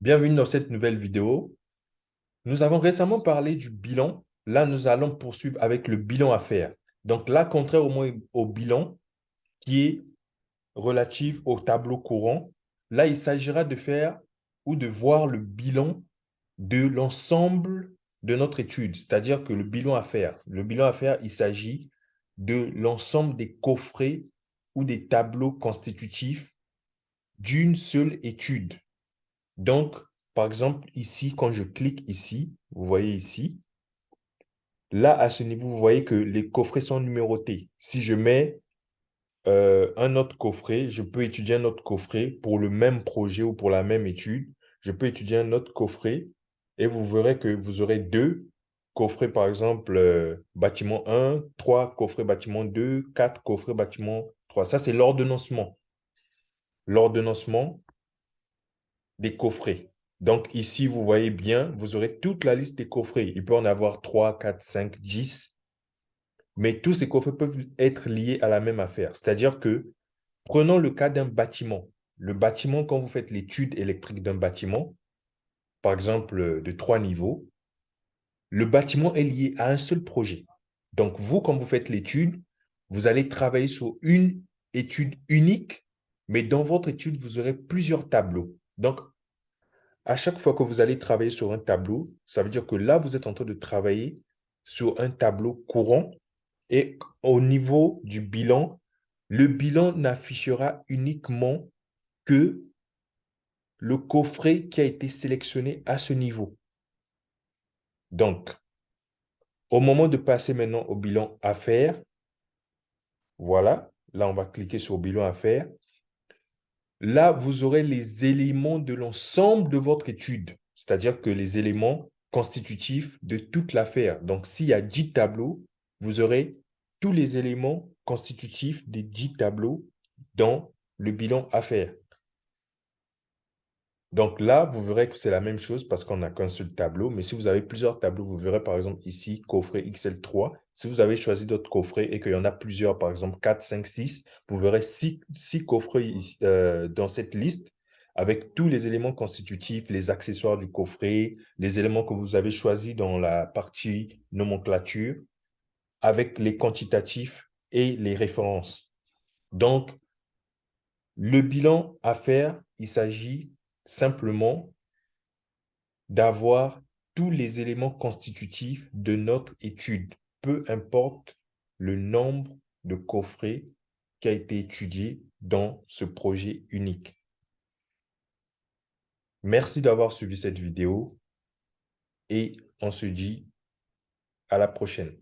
Bienvenue dans cette nouvelle vidéo. Nous avons récemment parlé du bilan. Là, nous allons poursuivre avec le bilan à faire. Donc là, contrairement au bilan qui est relatif au tableau courant, là, il s'agira de faire ou de voir le bilan de l'ensemble de notre étude. C'est-à-dire que le bilan à faire, il s'agit de l'ensemble des coffrets ou des tableaux constitutifs d'une seule étude. Donc, par exemple, ici, quand je clique ici, vous voyez ici, là, à ce niveau, vous voyez que les coffrets sont numérotés. Si je mets un autre coffret, je peux étudier un autre coffret pour le même projet ou pour la même étude. Je peux étudier un autre coffret et vous verrez que vous aurez deux coffrets, par exemple, bâtiment 1, trois coffrets bâtiment 2, quatre coffrets bâtiment 3. Ça, c'est l'ordonnancement. L'ordonnancement des coffrets. Donc ici, vous voyez bien, vous aurez toute la liste des coffrets. Il peut en avoir 3, 4, 5, 10, mais tous ces coffrets peuvent être liés à la même affaire. C'est-à-dire que, prenons le cas d'un bâtiment. Le bâtiment, quand vous faites l'étude électrique d'un bâtiment, par exemple de 3 niveaux, le bâtiment est lié à un seul projet. Donc vous, quand vous faites l'étude, vous allez travailler sur une étude unique, mais dans votre étude, vous aurez plusieurs tableaux. Donc, à chaque fois que vous allez travailler sur un tableau, ça veut dire que là, vous êtes en train de travailler sur un tableau courant et au niveau du bilan, le bilan n'affichera uniquement que le coffret qui a été sélectionné à ce niveau. Donc, au moment de passer maintenant au bilan à faire, voilà, là, on va cliquer sur bilan à faire. Là, vous aurez les éléments de l'ensemble de votre étude, c'est-à-dire que les éléments constitutifs de toute l'affaire. Donc, s'il y a 10 tableaux, vous aurez tous les éléments constitutifs des 10 tableaux dans le bilan à faire. Donc là, vous verrez que c'est la même chose parce qu'on n'a qu'un seul tableau. Mais si vous avez plusieurs tableaux, vous verrez par exemple ici, coffret XL3. Si vous avez choisi d'autres coffrets et qu'il y en a plusieurs, par exemple 4, 5, 6, vous verrez 6 coffrets dans cette liste avec tous les éléments constitutifs, les accessoires du coffret, les éléments que vous avez choisis dans la partie nomenclature, avec les quantitatifs et les références. Donc, le bilan à faire, il s'agit simplement d'avoir tous les éléments constitutifs de notre étude, peu importe le nombre de coffrets qui a été étudié dans ce projet unique. Merci d'avoir suivi cette vidéo et on se dit à la prochaine.